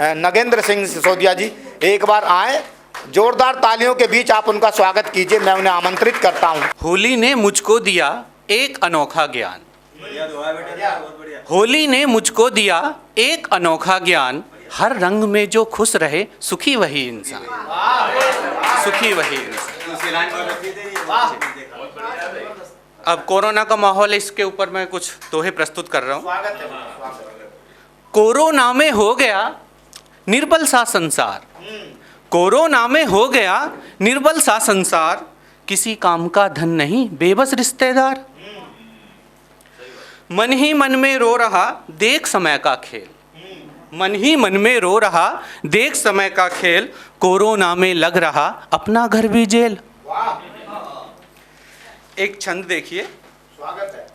नगेंद्र सिंह सिसोदिया जी एक बार आए, जोरदार तालियों के बीच आप उनका स्वागत कीजिए, मैं उन्हें आमंत्रित करता हूं। होली ने मुझको दिया एक अनोखा ज्ञान, होली ने मुझको दिया एक अनोखा ज्ञान, हर रंग में जो खुश रहे सुखी वही इंसान, सुखी वही इंसान। अब कोरोना का माहौल है, इसके ऊपर मैं कुछ दोहे प्रस्तुत कर रहा हूँ। कोरोना में हो गया निर्बल सा संसार, कोरोना में हो गया निर्बल सा संसार, किसी काम का धन नहीं बेबस रिश्तेदार, मन ही मन में रो रहा देख समय का खेल, मन ही मन में रो रहा देख समय का खेल, कोरोना में लग रहा अपना घर भी जेल। एक छंद देखिए, स्वागत है।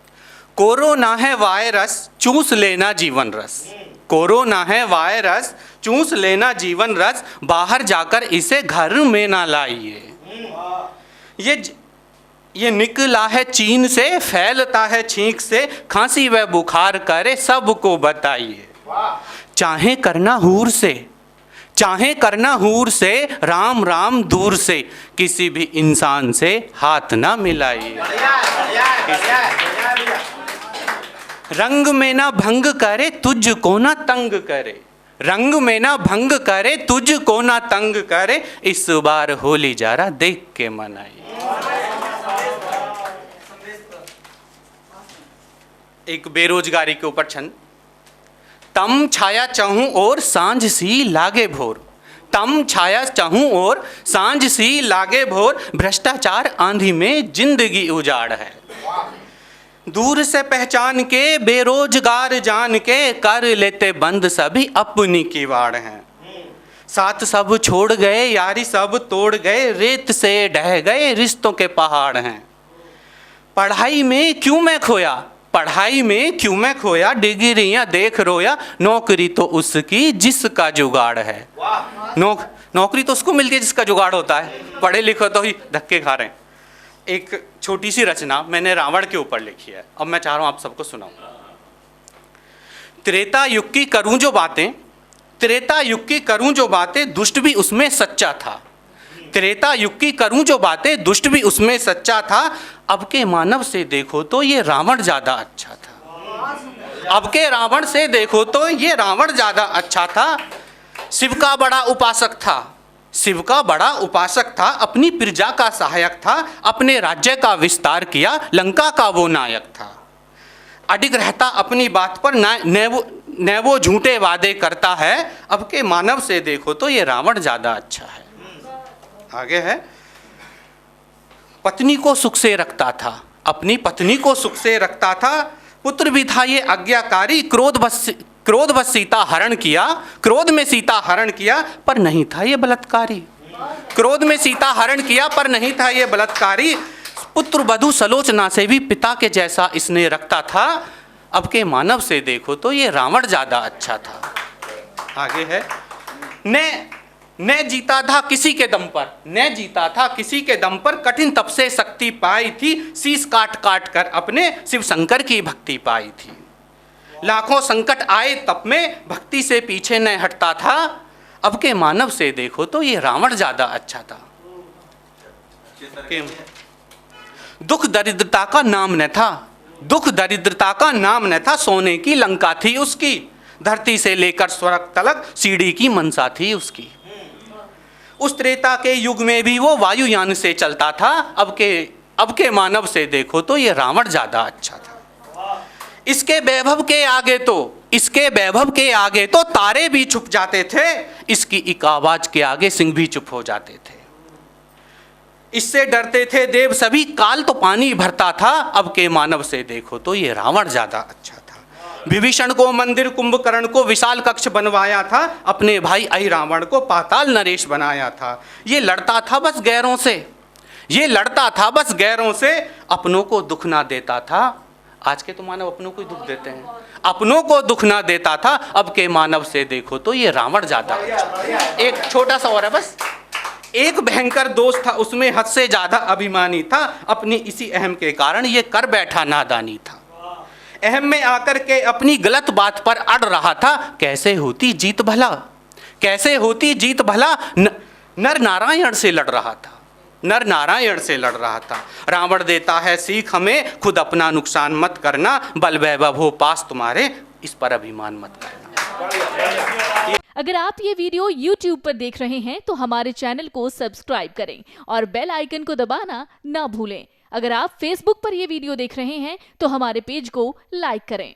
कोरोना है वायरस चूस लेना जीवन रस, कोरोना है वायरस चूस लेना जीवन रस, बाहर जाकर इसे घर में ना लाइए। ये निकला है चीन से, फैलता है छींक से, खांसी व बुखार करे सबको बताइए। चाहे करना हूर से, चाहे करना हूर से, राम राम दूर से, किसी भी इंसान से हाथ ना मिलाइए। रंग में ना भंग करे तुझको ना तंग करे, रंग में ना भंग करे तुझको ना तंग करे, इस बार होली जरा देख के मनाइए। एक बेरोजगारी के ऊपर छंद। तम छाया चाहूं और सांझ सी लागे भोर, तम छाया चाहूं और सांझ सी लागे भोर, भ्रष्टाचार आंधी में जिंदगी उजाड़ है। दूर से पहचान के बेरोजगार जान के, कर लेते बंद सभी अपनी किवाड़ हैं। साथ सब छोड़ गए यारी सब तोड़ गए, रेत से ढह गए रिश्तों के पहाड़ हैं। पढ़ाई में क्यों मैं खोया, पढ़ाई में क्यों मैं खोया, डिग्रियां देख रोया, नौकरी तो उसकी जिसका जुगाड़ है। नौकरी तो उसको मिलती है जिसका जुगाड़ होता है, पढ़े लिखे तो ही धक्के खा रहे हैं। एक छोटी सी रचना मैंने रावण के ऊपर लिखी है, अब मैं चाह रहा हूं आप सबको सुनाऊं। त्रेता युग की करूं जो बातें, त्रेता युग की करूं जो बातें, दुष्ट भी उसमें सच्चा था। त्रेता युग की करूं जो बातें, दुष्ट भी उसमें सच्चा था। अब के मानव से देखो तो ये रावण ज्यादा अच्छा था, अब के रावण से देखो तो ये रावण ज्यादा अच्छा था। शिव का बड़ा उपासक था, शिव का बड़ा उपासक था, अपनी प्रजा का सहायक था, अपने राज्य का विस्तार किया, लंका का वो नायक था। अडिग रहता अपनी बात पर, न वो झूठे वादे करता है। अब के मानव से देखो तो ये रावण ज्यादा अच्छा है। आगे है, पत्नी को सुख से रखता था, अपनी पत्नी को सुख से रखता था, पुत्र भी था ये आज्ञाकारी, क्रोध बस सीता हरण किया, क्रोध में सीता हरण किया, पर नहीं था ये बलात्कारी, क्रोध में सीता हरण किया पर नहीं था ये बलात्कारी। पुत्र वधु सलोचना से भी पिता के जैसा इसने रखता था। अब के मानव से देखो तो ये रावण ज्यादा अच्छा था। आगे है, न जीता था किसी के दम पर, न जीता था किसी के दम पर, कठिन तप से शक्ति पाई थी, शीश काट काट कर अपने शिव शंकर की भक्ति पाई थी। लाखों संकट आए तप में, भक्ति से पीछे न हटता था। अब के मानव से देखो तो ये रावण ज्यादा अच्छा था। दुख दरिद्रता का नाम न था, दुख दरिद्रता का नाम न था, सोने की लंका थी उसकी, धरती से लेकर स्वर्ग तलक सीढ़ी की मनसा थी उसकी। उस त्रेता के युग में भी वो वायुयान से चलता था। अब के मानव से देखो तो ये रावण ज्यादा अच्छा था। इसके वैभव के आगे तो, इसके वैभव के आगे तो तारे भी छुप जाते थे, इसकी एक आवाज के आगे सिंह भी चुप हो जाते थे। इससे डरते थे देव सभी, काल तो पानी भरता था। अब के मानव से देखो तो ये रावण ज्यादा अच्छा था। विभीषण को मंदिर, कुंभकर्ण को विशाल कक्ष बनवाया था, अपने भाई अहिरावण को पाताल नरेश बनाया था। ये लड़ता था बस गैरों से, ये लड़ता था बस गैरों से, अपनों को दुख ना देता था। आज के तो मानव अपनों को ही दुख देते हैं, अपनों को दुख ना देता था। अब के मानव से देखो तो ये रावण ज्यादा अच्छा। एक छोटा सा और है बस। एक भयंकर दोस्त था, उसमें हद से ज्यादा अभिमानी था, अपनी इसी अहम के कारण ये कर बैठा नादानी था। अहम में आकर के अपनी गलत बात पर अड़ रहा था, कैसे होती जीत भला, कैसे होती जीत भला, नर नारायण से लड़ रहा था, नर नारायण से लड़ रहा था। रावण देता है सीख हमें, खुद अपना नुकसान मत करना, बल वैभव हो पास तुम्हारे, इस पर अभिमान मत करना। अगर आप ये वीडियो YouTube पर देख रहे हैं तो हमारे चैनल को सब्सक्राइब करें और बेल आइकन को दबाना ना भूलें। अगर आप Facebook पर ये वीडियो देख रहे हैं तो हमारे पेज को लाइक करें।